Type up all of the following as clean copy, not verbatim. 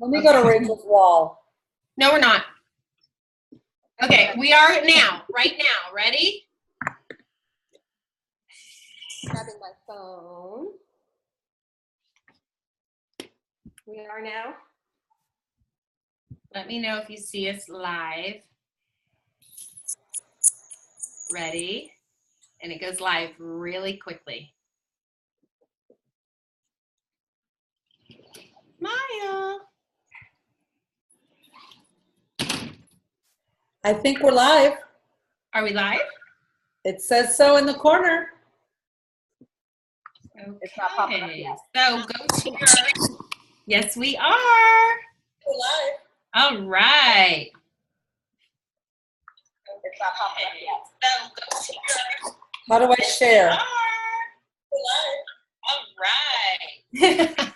Let me go to Rachel's wall. No, we're not. Okay, we are now, right now. Ready? Grabbing my phone. We are now. Let me know if you see us live. Ready? And it goes live really quickly. Maya. I think we're live. Are we live? It says so in the corner. Okay. It's not popping up yet. So go to your... Yes, we are. We're live. All right. It's not popping up yet. So go to your... How do I share? We're live. All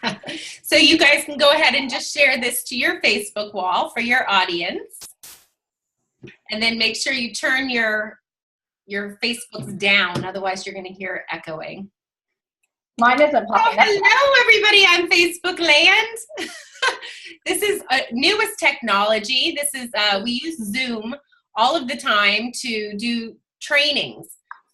right. So you guys can go ahead and just share this to your Facebook wall for your audience. And then make sure you turn your Facebooks down, otherwise you're going to hear echoing. Mine isn't popping up. Hello, everybody on Facebook land. This is newest technology. This is we use Zoom all of the time to do trainings.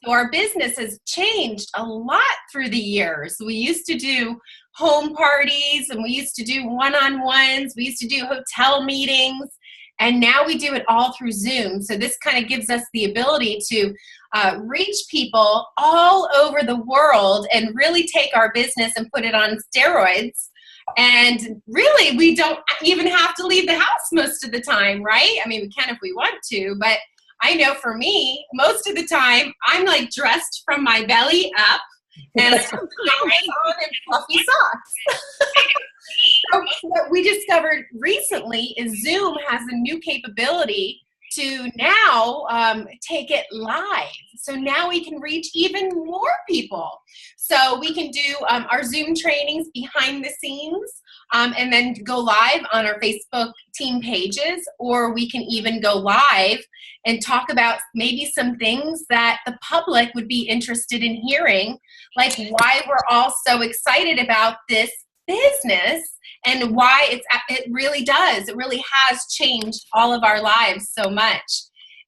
So our business has changed a lot through the years. We used to do home parties, and we used to do one-on-ones. We used to do hotel meetings. And now we do it all through Zoom. So this kind of gives us the ability to reach people all over the world and really take our business and put it on steroids. And really, we don't even have to leave the house most of the time, right? I mean, we can if we want to, but I know for me, most of the time, I'm like dressed from my belly up and sometimes on in fluffy socks. So what we discovered recently is Zoom has a new capability to now take it live. So now we can reach even more people. So we can do our Zoom trainings behind the scenes and then go live on our Facebook team pages, or we can even go live and talk about maybe some things that the public would be interested in hearing, like why we're all so excited about this business and why it really does. It really has changed all of our lives so much.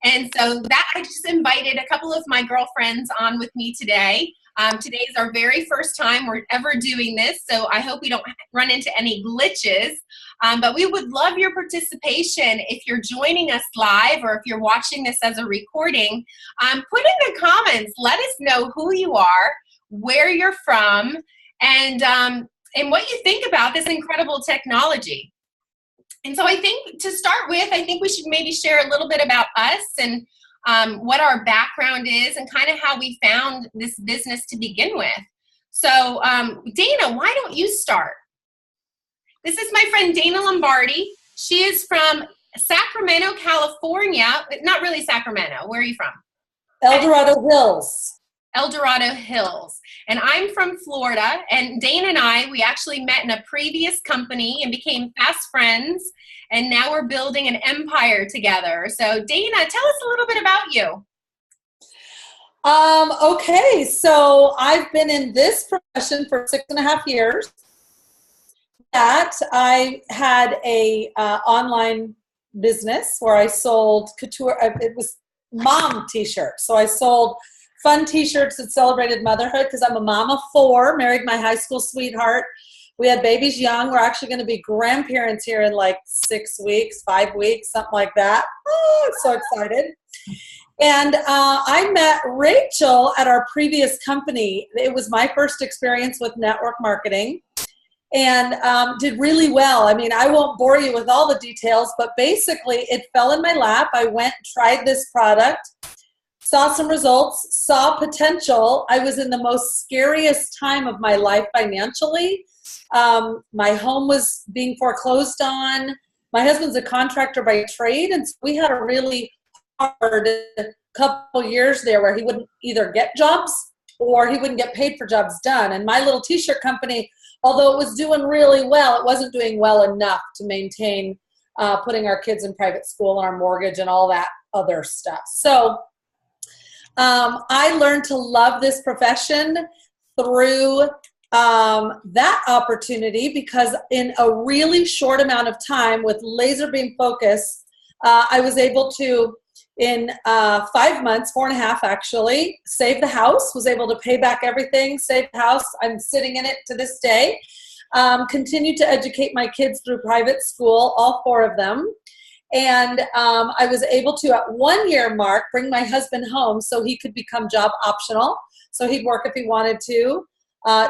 And so that I just invited a couple of my girlfriends on with me today. Today is our very first time we're ever doing this, so I hope we don't run into any glitches. But we would love your participation if you're joining us live or if you're watching this as a recording. Put in the comments, let us know who you are, where you're from, and what you think about this incredible technology. And so I think to start with, I think we should maybe share a little bit about us and what our background is and kind of how we found this business to begin with. So Dana, why don't you start? This is my friend Dana Lombardi. She is from Sacramento, California. Not really Sacramento. Where are you from? El Dorado Hills. El Dorado Hills. And I'm from Florida, and Dana and I, we actually met in a previous company and became fast friends, and now we're building an empire together. So Dana, tell us a little bit about you. Okay, so I've been in this profession for 6.5 years. I had a online business where I sold couture, it was mom t-shirts. So I sold fun t-shirts that celebrated motherhood because I'm a mom of 4, married my high school sweetheart. We had babies young. We're actually going to be grandparents here in like 6 weeks, 5 weeks, something like that. Oh, I'm so excited. And I met Rachel at our previous company. It was my first experience with network marketing and did really well. I mean, I won't bore you with all the details, but basically it fell in my lap. I went, tried this product, saw some results, saw potential. I was in the most scariest time of my life financially. My home was being foreclosed on. My husband's a contractor by trade, and so we had a really hard couple years there where he wouldn't either get jobs or he wouldn't get paid for jobs done. And my little t-shirt company, although it was doing really well, it wasn't doing well enough to maintain putting our kids in private school and our mortgage and all that other stuff. So I learned to love this profession through that opportunity because in a really short amount of time with laser beam focus, I was able to, in 5 months, 4.5 actually, save the house, was able to pay back everything, save the house. I'm sitting in it to this day. Continued to educate my kids through private school, all 4 of them. And I was able to, at 1 year mark, bring my husband home so he could become job optional. So he'd work if he wanted to,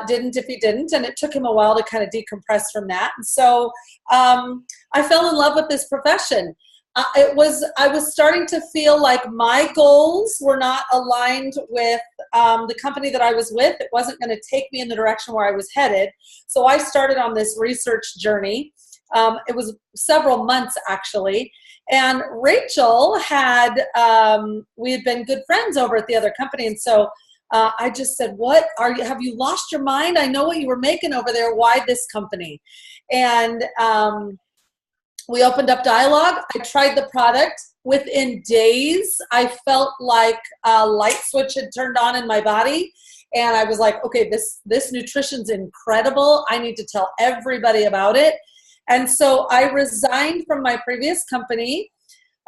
didn't if he didn't. And it took him a while to kind of decompress from that. And so I fell in love with this profession. I was starting to feel like my goals were not aligned with the company that I was with. It wasn't going to take me in the direction where I was headed. So I started on this research journey. It was several months actually. And Rachel we had been good friends over at the other company. And so I just said, have you lost your mind? I know what you were making over there. Why this company? And we opened up dialogue. I tried the product. Within days, I felt like a light switch had turned on in my body. And I was like, okay, this nutrition's incredible. I need to tell everybody about it. And so I resigned from my previous company.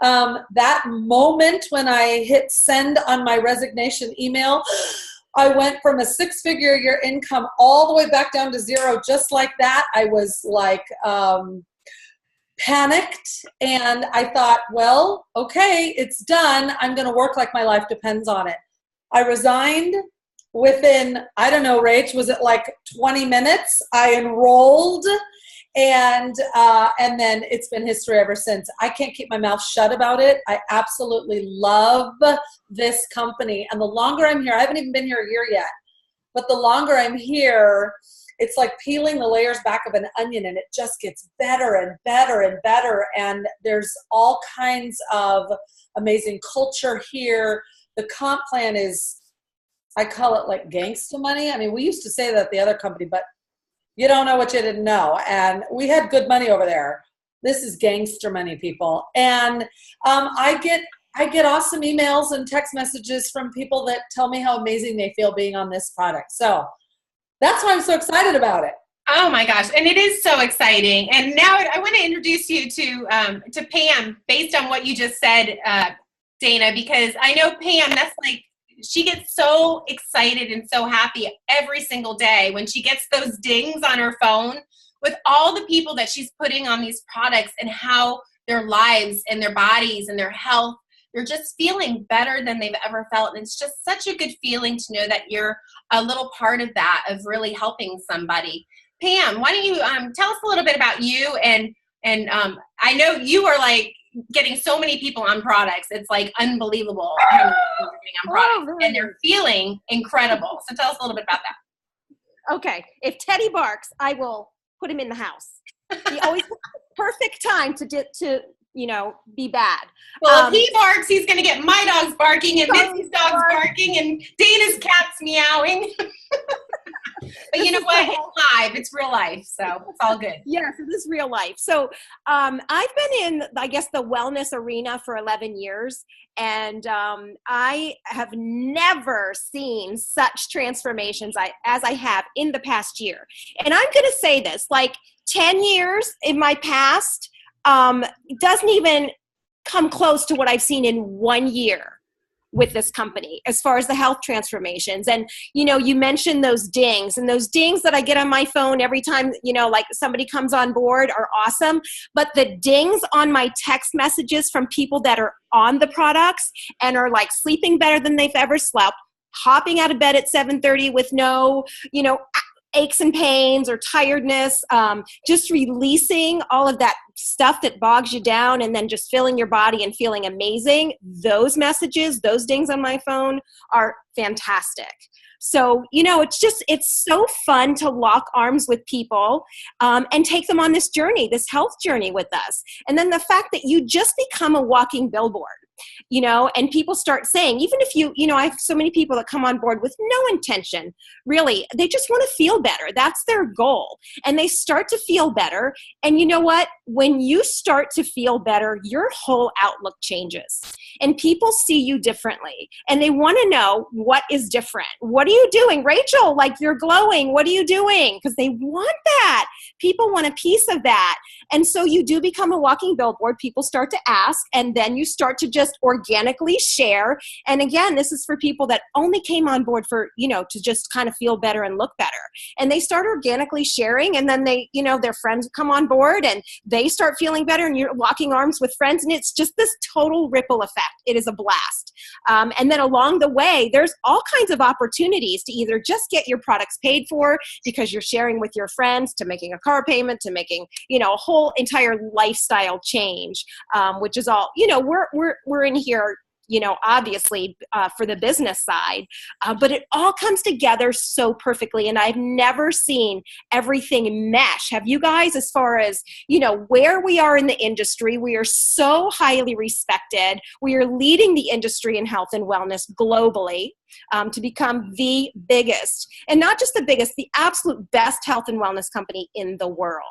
That moment when I hit send on my resignation email, I went from a 6-figure a year income all the way back down to 0 just like that. I was like panicked, and I thought, well, okay, it's done. I'm going to work like my life depends on it. I resigned. Within, I don't know, Rach, was it like 20 minutes? I enrolled, and then it's been history ever since. I can't keep my mouth shut about it. I absolutely love this company. And the longer I'm here, I haven't even been here a year yet, but the longer I'm here, it's like peeling the layers back of an onion, and it just gets better and better and better. And there's all kinds of amazing culture here. The comp plan is, I call it like gangsta money. I mean, we used to say that at the other company, but you don't know what you didn't know. And we had good money over there. This is gangster money, people. And I get awesome emails and text messages from people that tell me how amazing they feel being on this product. So that's why I'm so excited about it. Oh my gosh. And it is so exciting. And now I want to introduce you to Pam based on what you just said, Dana, because I know Pam, that's like, she gets so excited and so happy every single day when she gets those dings on her phone with all the people that she's putting on these products and how their lives and their bodies and their health, they're just feeling better than they've ever felt. And it's just such a good feeling to know that you're a little part of that, of really helping somebody. Pam, why don't you tell us a little bit about you? And I know you are like getting so many people on products. It's like unbelievable how many people are getting on products, and they're feeling incredible. So tell us a little bit about that. Okay. If Teddy barks, I will put him in the house. He always perfect time to be bad. Well, if he barks, he's going to get my dogs barking and Mitzi's dogs barking and Dana's cat's meowing. But you know what? It's live. It's real life. So it's all good. Yes, it is real life. So I've been in, I guess, the wellness arena for 11 years. And I have never seen such transformations as I have in the past year. And I'm going to say this, like 10 years in my past doesn't even come close to what I've seen in 1 year with this company as far as the health transformations. And, you mentioned those dings, and those dings that I get on my phone every time, like somebody comes on board are awesome. But the dings on my text messages from people that are on the products and are like sleeping better than they've ever slept, hopping out of bed at 7:30 with no, aches and pains or tiredness, just releasing all of that stuff that bogs you down and then just filling your body and feeling amazing. Those messages, those dings on my phone are fantastic. So, it's so fun to lock arms with people and take them on this journey, this health journey with us. And then the fact that you just become a walking billboard. you know, and people start saying, even if I have so many people that come on board with no intention, really, they just want to feel better. That's their goal. And they start to feel better. And you know what? When you start to feel better, your whole outlook changes and people see you differently and they want to know what is different. What are you doing? Rachel, like you're glowing. What are you doing? Because they want that. People want a piece of that. And so you do become a walking billboard. People start to ask, and then you start to just organically share. And again, this is for people that only came on board for, to just kind of feel better and look better. And they start organically sharing, and then they, their friends come on board and they start feeling better, and you're locking arms with friends. And it's just this total ripple effect. It is a blast. And then along the way, there's all kinds of opportunities to either just get your products paid for because you're sharing with your friends, to making a car payment, to making, a whole entire lifestyle change, which is all, we're in here, obviously for the business side, but it all comes together so perfectly. And I've never seen everything mesh. Have you guys, as far as, where we are in the industry? We are so highly respected. We are leading the industry in health and wellness globally. To become the biggest, and not just the biggest, the absolute best health and wellness company in the world,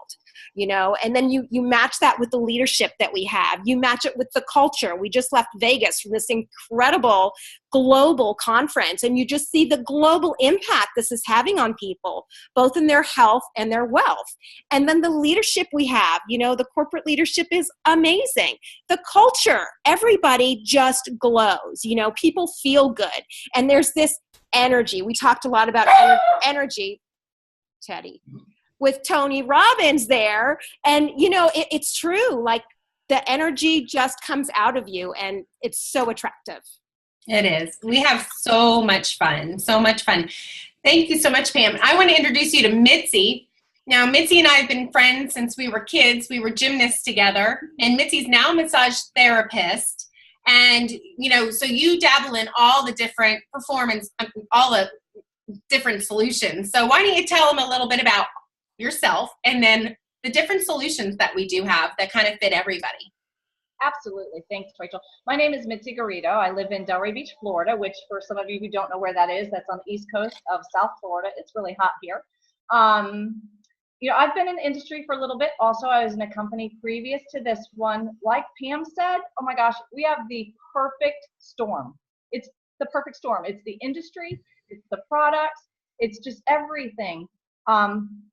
and then you match that with the leadership that we have. You match it with the culture. We just left Vegas from this incredible global conference, and you just see the global impact this is having on people, both in their health and their wealth. And then the leadership we have, the corporate leadership is amazing. The culture, everybody just glows, people feel good. And there's this energy. We talked a lot about energy, Teddy, with Tony Robbins there. And, it's true. Like the energy just comes out of you, and it's so attractive. It is. We have so much fun. So much fun. Thank you so much, Pam. I want to introduce you to Mitzi. Now, Mitzi and I have been friends since we were kids. We were gymnasts together. And Mitzi's now a massage therapist. And, so you dabble in all the different performance, all the different solutions. So why don't you tell them a little bit about yourself and then the different solutions that we do have that kind of fit everybody? Absolutely. Thanks, Rachel. My name is Mitzi Garito. I live in Delray Beach, Florida, which for some of you who don't know where that is, that's on the east coast of South Florida. It's really hot here. I've been in the industry for a little bit. Also, I was in a company previous to this one. Like Pam said, oh my gosh, we have the perfect storm. It's the perfect storm. It's the industry, it's the products, it's just everything.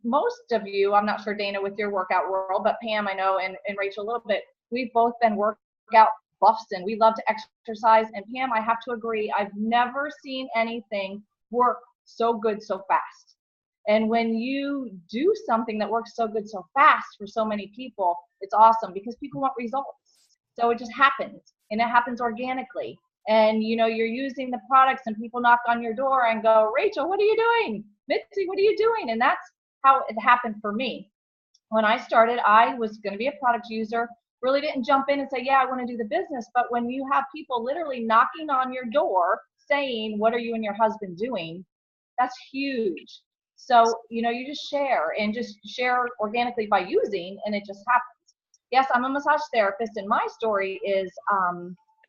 Most of you, I'm not sure, Dana, with your workout world, but Pam, I know, and Rachel a little bit, we've both been workout buffs and we love to exercise. And Pam, I have to agree, I've never seen anything work so good so fast. And when you do something that works so good so fast for so many people, it's awesome because people want results. So it just happens, and it happens organically. And you're using the products and people knock on your door and go, Rachel, what are you doing? Mitzi, what are you doing? And that's how it happened for me. When I started, I was going to be a product user, really didn't jump in and say, yeah, I want to do the business. But when you have people literally knocking on your door saying, what are you and your husband doing? That's huge. So, you just share organically by using, and it just happens. Yes, I'm a massage therapist, and my story is,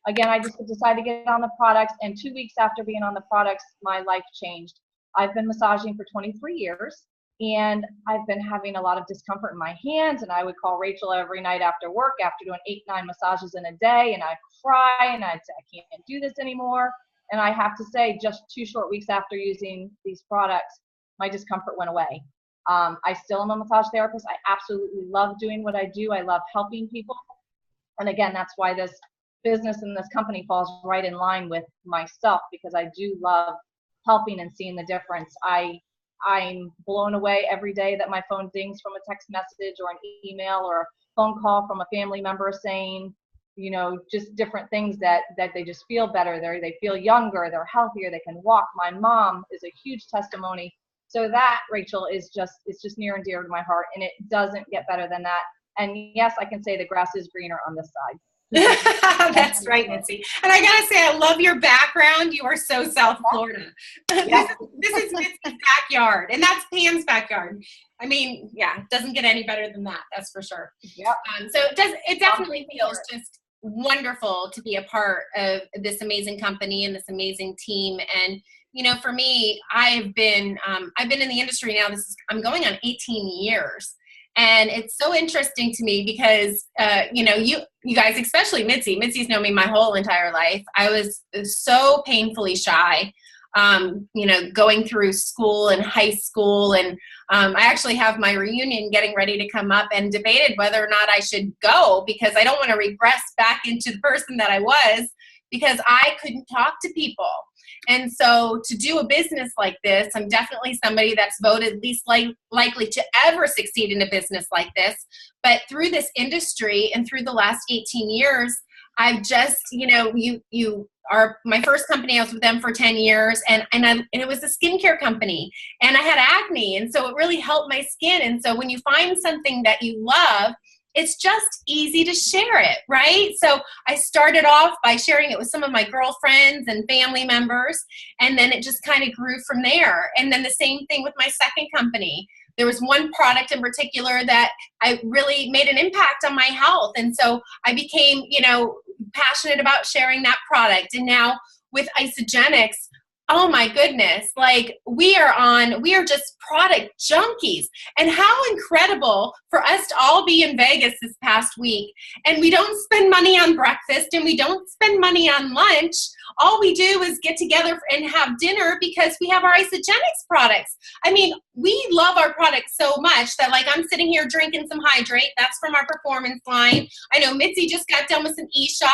again, I just decided to get on the products, and 2 weeks after being on the products, my life changed. I've been massaging for 23 years, and I've been having a lot of discomfort in my hands, and I would call Rachel every night after work after doing 8-9 massages in a day, and I'd cry, and I'd say, I can't do this anymore. And I have to say, just 2 short weeks after using these products, my discomfort went away. I still am a massage therapist. I absolutely love doing what I do. I love helping people. And again, that's why this business and this company falls right in line with myself, because I do love helping and seeing the difference. I'm blown away every day that my phone dings from a text message or an email or a phone call from a family member saying, just different things that they just feel better. They feel younger, they're healthier, they can walk. My mom is a huge testimony. So that, Rachel, it's just near and dear to my heart, and it doesn't get better than that. And yes, I can say the grass is greener on this side. That's right, Mitzi. And I gotta say, I love your background. You are so South Florida. Yeah. This is Mitzi's backyard, and that's Pam's backyard. I mean, yeah, it doesn't get any better than that. That's for sure. Yep. So it definitely feels just wonderful to be a part of this amazing company and this amazing team. And, you know, for me, I've been in the industry now. I'm going on 18 years. And it's so interesting to me because, you know, you guys, especially Mitzi's known me my whole entire life. I was so painfully shy, you know, going through school and high school. And I actually have my reunion getting ready to come up, and debated whether or not I should go, because I don't want to regress back into the person that I was, because I couldn't talk to people. And so to do a business like this, I'm definitely somebody that's voted least likely to ever succeed in a business like this. But through this industry and through the last 18 years, I've just, you know, you are my first company. I was with them for 10 years, and it was a skincare company, and I had acne. And so it really helped my skin. And so when you find something that you love, it's just easy to share it, right? So I started off by sharing it with some of my girlfriends and family members, and then it just kind of grew from there. And then the same thing with my second company. There was one product in particular that I really made an impact on my health. And so I became, you know, passionate about sharing that product. And now with Isagenix, oh my goodness, like we are just product junkies. And how incredible for us to all be in Vegas this past week, and we don't spend money on breakfast and we don't spend money on lunch. All we do is get together and have dinner because we have our Isagenix products. I mean, we love our products so much that, like, I'm sitting here drinking some Hydrate. That's from our performance line. I know Mitzi just got done with some E-shots.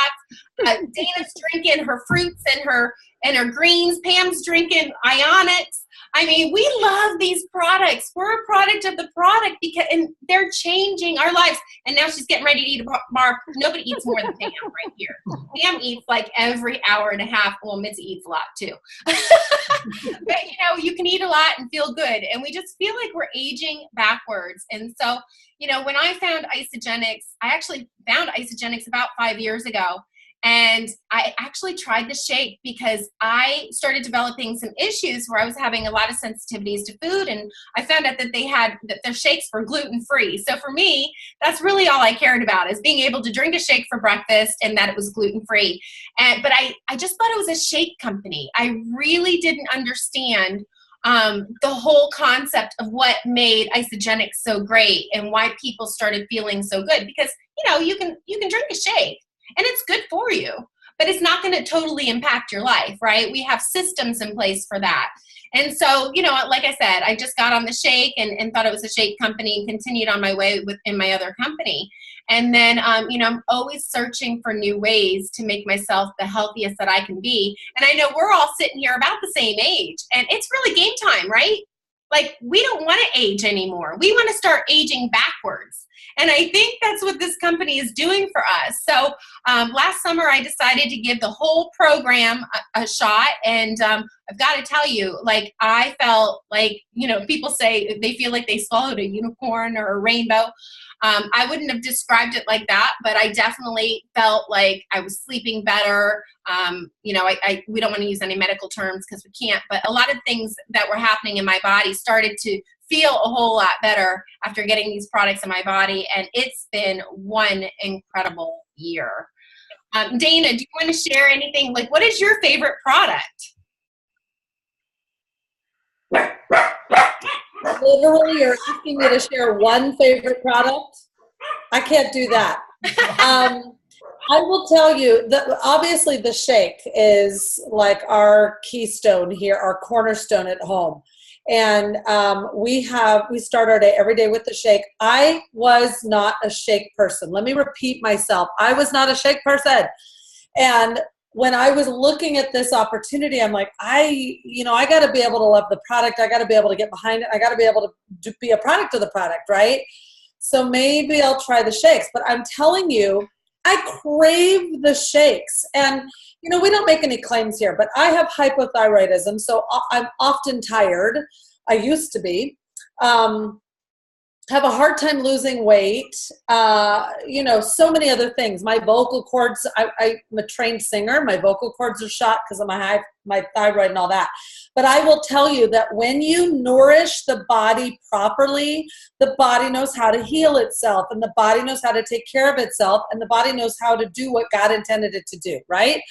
Dana's drinking her fruits and her greens. Pam's drinking Ionics. I mean, we love these products. We're a product of the product, and they're changing our lives. And now she's getting ready to eat a bar. Nobody eats more than Pam right here. Pam eats like every hour and a half. Well, Mitzi eats a lot too. But, you know, you can eat a lot and feel good. And we just feel like we're aging backwards. And so, you know, when I found Isagenix, I actually found Isagenix about 5 years ago. And I actually tried the shake because I started developing some issues where I was having a lot of sensitivities to food, and I found out that their shakes were gluten-free. So for me, that's really all I cared about, is being able to drink a shake for breakfast and that it was gluten-free. But I just thought it was a shake company. I really didn't understand the whole concept of what made Isagenix so great and why people started feeling so good. Because, you know, you can drink a shake, and it's good for you, but it's not going to totally impact your life, right? We have systems in place for that. And so, you know, like I said, I just got on the shake and thought it was a shake company, and continued on my way in my other company. And then, you know, I'm always searching for new ways to make myself the healthiest that I can be. And I know we're all sitting here about the same age, and it's really game time, right? Like, we don't want to age anymore. We want to start aging backwards. And I think that's what this company is doing for us. So last summer, I decided to give the whole program a shot. And I've got to tell you, like, I felt like, you know, people say they feel like they swallowed a unicorn or a rainbow. I wouldn't have described it like that, but I definitely felt like I was sleeping better. You know, we don't want to use any medical terms because we can't, but a lot of things that were happening in my body started to feel a whole lot better after getting these products in my body. And it's been one incredible year. Dana, do you want to share anything? Like, what is your favorite product? Literally, you're asking me to share one favorite product? I can't do that. I will tell you that obviously the shake is like our keystone here, our cornerstone at home. And we start our day every day with the shake. I was not a shake person. Let me repeat myself. I was not a shake person. And when I was looking at this opportunity, I'm like, I got to be able to love the product. I got to be able to get behind it. I got to be able to be a product of the product, right? So maybe I'll try the shakes. But I'm telling you, I crave the shakes. And, you know, we don't make any claims here, but I have hypothyroidism, so I'm often tired. I used to be. have a hard time losing weight. You know, so many other things. My vocal cords, I'm a trained singer. My vocal cords are shot because of my thyroid and all that. But I will tell you that when you nourish the body properly, the body knows how to heal itself, and the body knows how to take care of itself, and the body knows how to do what God intended it to do, right?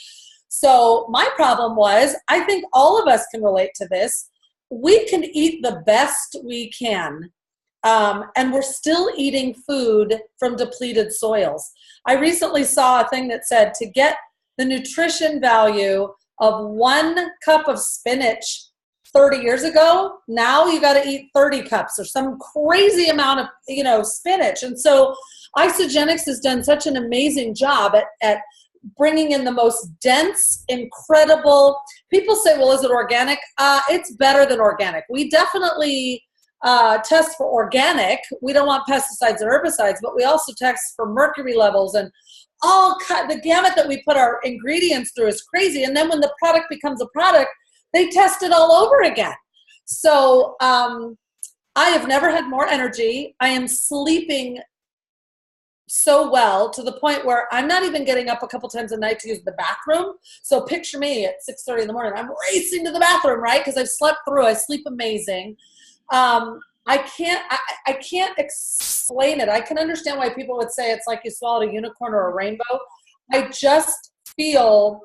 So my problem was, I think all of us can relate to this. We can eat the best we can, and we're still eating food from depleted soils. I recently saw a thing that said to get the nutrition value of 1 cup of spinach 30 years ago, now you got to eat 30 cups or some crazy amount of, you know, spinach. And so Isogenics has done such an amazing job at bringing in the most dense, incredible, people say, well, is it organic? It's better than organic. We definitely test for organic. We don't want pesticides and herbicides, but we also test for mercury levels and the gamut that we put our ingredients through is crazy. And then when the product becomes a product, they test it all over again. So I have never had more energy. I am sleeping so well to the point where I'm not even getting up a couple times a night to use the bathroom. So picture me at 6:30 in the morning. I'm racing to the bathroom, right? Because I've slept through. I sleep amazing. I can't explain it. I can understand why people would say it's like you swallowed a unicorn or a rainbow. I just feel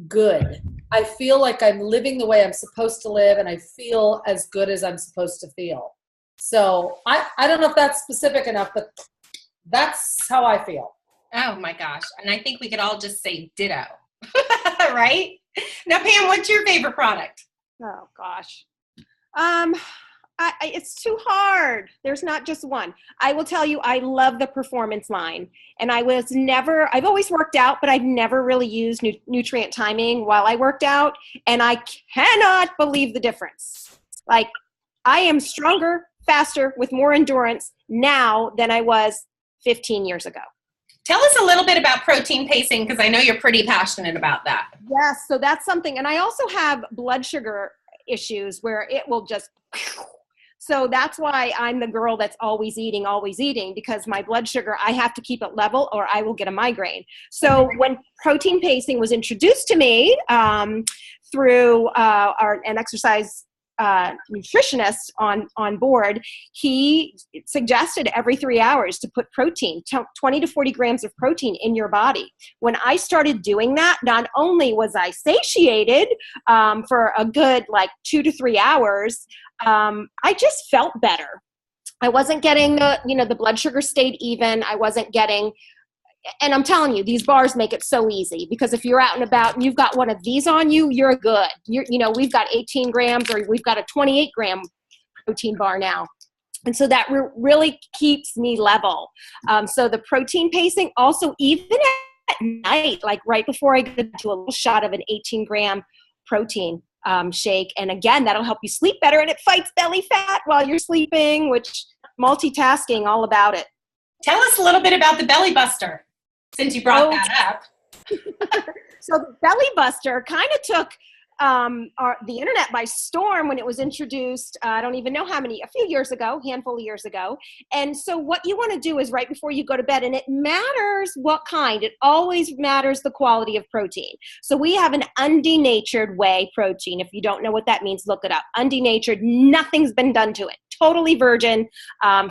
good. I feel like I'm living the way I'm supposed to live, and I feel as good as I'm supposed to feel. So I don't know if that's specific enough, but that's how I feel. Oh my gosh. And I think we could all just say ditto, right? Now, Pam, what's your favorite product? Oh gosh. It's too hard. There's not just one. I will tell you, I love the performance line. And I've always worked out, but I've never really used nutrient timing while I worked out. And I cannot believe the difference. Like, I am stronger, faster, with more endurance now than I was 15 years ago. Tell us a little bit about protein pacing, because I know you're pretty passionate about that. Yes, so that's something. And I also have blood sugar issues where it will just... So that's why I'm the girl that's always eating, because my blood sugar, I have to keep it level or I will get a migraine. So when protein pacing was introduced to me through an exercise nutritionist on board, he suggested every 3 hours to put protein, 20 to 40 grams of protein in your body. When I started doing that, not only was I satiated for a good 2 to 3 hours, I just felt better. I wasn't getting the blood sugar stayed even. I wasn't getting, and I'm telling you, these bars make it so easy, because if you're out and about and you've got one of these on you, you're good. We've got 18 grams or we've got a 28 gram protein bar now. And so that really keeps me level. So the protein pacing also, even at night, like right before I get to a little shot of an 18 gram protein shake. And again, that'll help you sleep better, and it fights belly fat while you're sleeping, which multitasking, all about it. Tell us a little bit about the Belly Buster, since you brought that up. So the Belly Buster kind of took the internet by storm when it was introduced. I don't even know a few years ago, handful of years ago. And so what you want to do is right before you go to bed, and it matters what kind, it always matters the quality of protein. So we have an undenatured whey protein. If you don't know what that means, look it up. Undenatured, nothing's been done to it. Totally virgin,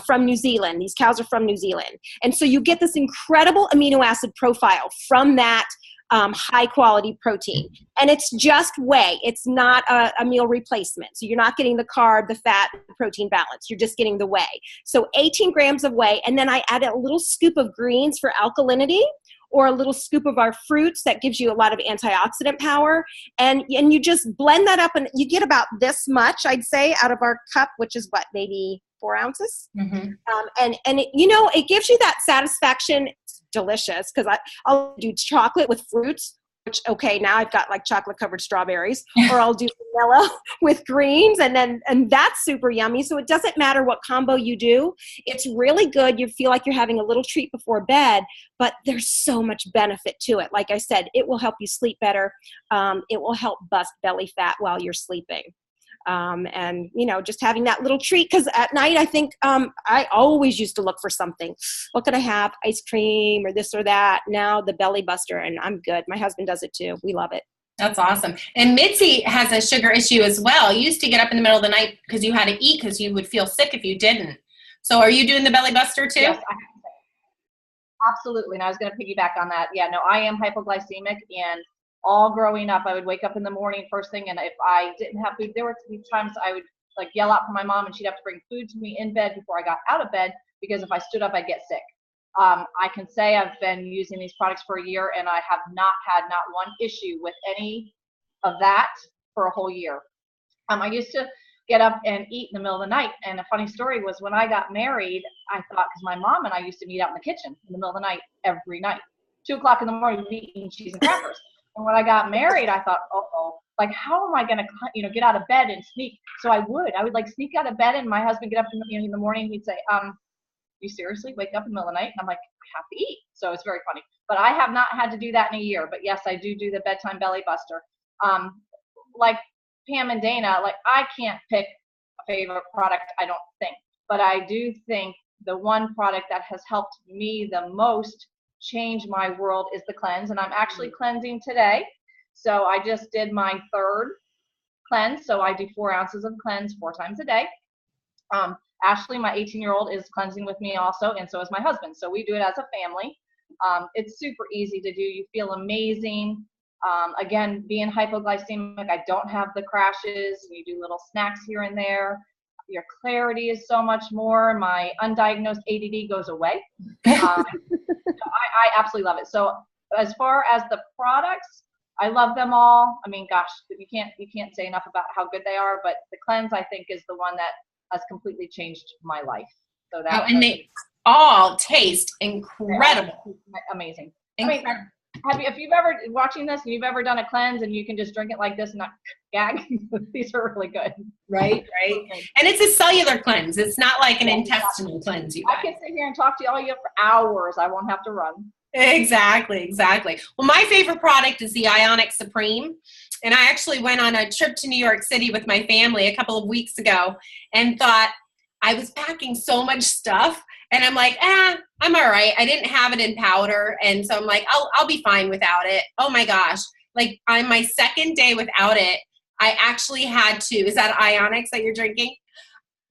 from New Zealand. These cows are from New Zealand. And so you get this incredible amino acid profile from that high quality protein. And it's just whey. It's not a meal replacement. So you're not getting the carb, the fat, the protein balance. You're just getting the whey. So 18 grams of whey. And then I add a little scoop of greens for alkalinity, or a little scoop of our fruits that gives you a lot of antioxidant power. And you just blend that up, and you get about this much, I'd say, out of our cup, which is maybe 4 ounces. Mm-hmm. And it gives you that satisfaction. It's delicious, because I'll do chocolate with fruits, which, okay, now I've got chocolate covered strawberries, or I'll do vanilla with greens, and that's super yummy. So it doesn't matter what combo you do. It's really good. You feel like you're having a little treat before bed, but there's so much benefit to it. Like I said, it will help you sleep better. It will help bust belly fat while you're sleeping. And, just having that little treat. Because at night, I think I always used to look for something. What could I have? Ice cream or this or that. Now the belly buster, and I'm good. My husband does it too. We love it. That's awesome. And Mitzi has a sugar issue as well. You used to get up in the middle of the night because you had to eat because you would feel sick if you didn't. So are you doing the belly buster too? Yes, absolutely. And I was going to piggyback on that. Yeah, no, I am hypoglycemic, and all growing up, I would wake up in the morning first thing, and if I didn't have food, there were times I would like yell out for my mom, and she'd have to bring food to me in bed before I got out of bed, because if I stood up, I'd get sick. I can say I've been using these products for a year, and I have not had not one issue with any of that for a whole year. I used to get up and eat in the middle of the night, and a funny story was when I got married, I thought, because my mom and I used to meet out in the kitchen in the middle of the night every night, 2 o'clock in the morning, we'd be eating cheese and crackers. And when I got married, I thought, like, how am I going to, get out of bed and sneak? So I would like sneak out of bed, and my husband get up in the morning, he'd say, you seriously wake up in the middle of the night? And I'm like, I have to eat. So it's very funny. But I have not had to do that in a year. But yes, I do the bedtime belly buster. Like Pam and Dana, like I can't pick a favorite product, I don't think. But I do think the one product that has helped me the most change my world is the cleanse. And I'm actually cleansing today. So I just did my 3rd cleanse. So I do 4 ounces of cleanse 4 times a day. Ashley, my 18-year-old, is cleansing with me also, and so is my husband. So we do it as a family. It's super easy to do. You feel amazing. Again, being hypoglycemic, I don't have the crashes. You do little snacks here and there. Your clarity is so much more. My undiagnosed ADD goes away. I absolutely love it. So as far as the products, I love them all. I mean, gosh, you can't say enough about how good they are, but the cleanse, I think, is the one that has completely changed my life. So that and they all taste incredible. Amazing. Incredible. I mean, if you've ever watching this and you've ever done a cleanse and you can just drink it like this and not gag, these are really good. Right. And it's a cellular cleanse. It's not like an intestinal cleanse. You guys. I can sit here and talk to all you for hours. I won't have to run. Exactly. Well, my favorite product is the Ionic Supreme. And I actually went on a trip to New York City with my family a couple of weeks ago and thought I was packing so much stuff. And I'm like, I'm all right. I didn't have it in powder. And so I'm like, I'll be fine without it. Oh my gosh. Like on my 2nd day without it, I actually had to, is that Ionics that you're drinking?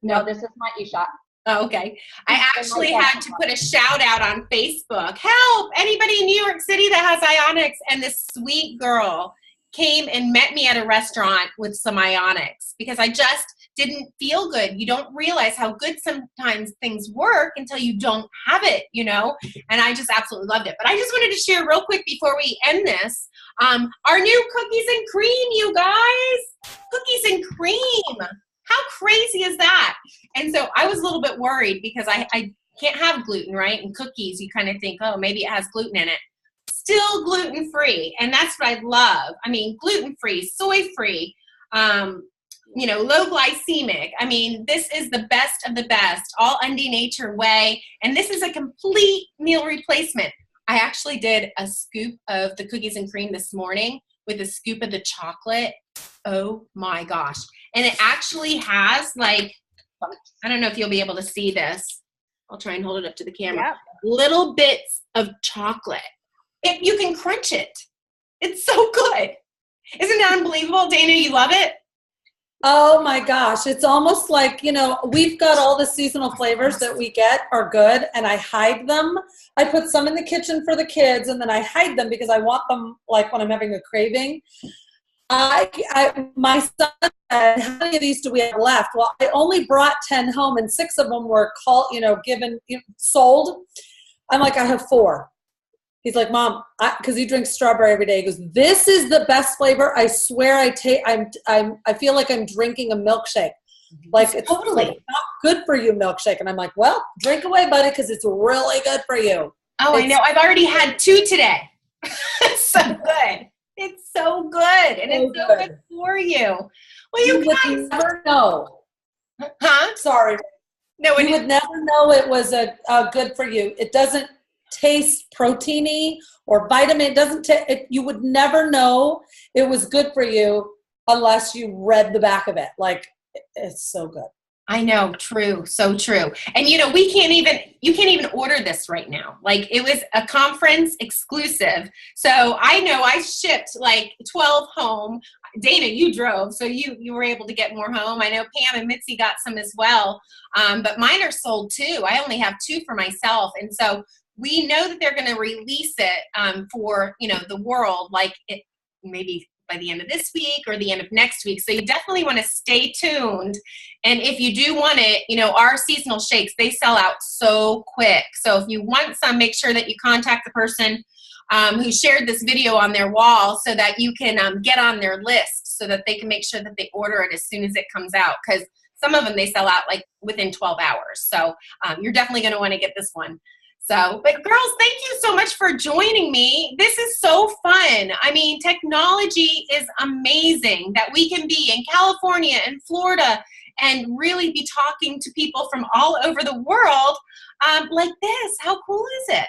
No, this is my e-shot. Oh, okay. I actually had to put a shout out on Facebook. Help! Anybody in New York City that has Ionics. And this sweet girl came and met me at a restaurant with some Ionics because I just didn't feel good. You don't realize how good sometimes things work until you don't have it, and I just absolutely loved it. But I just wanted to share real quick before we end this, our new cookies and cream, you guys. Cookies and cream. How crazy is that? And so I was a little bit worried because I can't have gluten, right? And cookies, you kind of think, oh, maybe it has gluten in it. Still gluten-free, and that's what I love. I mean, gluten-free, soy-free, low glycemic. I mean, this is the best of the best, all Undie Nature way, and this is a complete meal replacement. I actually did a scoop of the cookies and cream this morning with a scoop of the chocolate. Oh my gosh. And it actually has I don't know if you'll be able to see this. I'll try and hold it up to the camera. Yep. Little bits of chocolate. You can crunch it. It's so good. Isn't that unbelievable? Dana, you love it? Oh my gosh. It's almost like, we've got all the seasonal flavors that we get are good, and I hide them. I put some in the kitchen for the kids, and then I hide them because I want them like when I'm having a craving. My son said, how many of these do we have left? Well, I only brought 10 home, and 6 of them were sold. I'm like, I have 4. He's like, Mom, because he drinks strawberry every day. He goes, this is the best flavor. I swear I feel like I'm drinking a milkshake. Like it's totally not good for you milkshake. And I'm like, well, drink away, buddy, because it's really good for you. Oh, I know. I've already had 2 today. It's so good. It's so good. And it's so good for you. Well, you guys would never know. Huh? Sorry. No, you would never know it was a good for you. It doesn't taste proteiny or vitamin. It doesn't you would never know it was good for you unless you read the back of it. Like, it's so good. I know, true, so true. And you can't even order this right now. Like, it was a conference exclusive. So I know I shipped like 12 home. Dana, you drove, so you were able to get more home. I know Pam and Mitzi got some as well. But mine are sold too. I only have 2 for myself. And so we know that they're going to release it for, the world, like it maybe by the end of this week or the end of next week. So you definitely want to stay tuned. And if you do want it, our seasonal shakes, they sell out so quick. So if you want some, make sure that you contact the person who shared this video on their wall so that you can get on their list so that they can make sure that they order it as soon as it comes out. Because some of them, they sell out like within 12 hours. So you're definitely going to want to get this one. So, but girls, thank you so much for joining me. This is so fun. I mean, technology is amazing that we can be in California and Florida and really be talking to people from all over the world like this. How cool is it?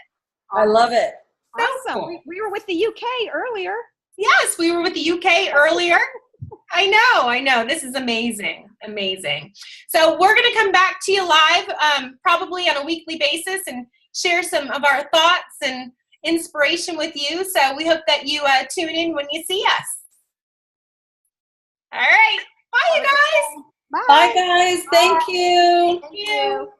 I love it. Awesome. Cool. We were with the UK earlier. Yes, we were with the UK earlier. I know. This is amazing. Amazing. So we're going to come back to you live probably on a weekly basis and share some of our thoughts and inspiration with you. So we hope that you tune in when you see us. All right. Bye, you guys. Bye. Bye, guys. Thank you. Thank you.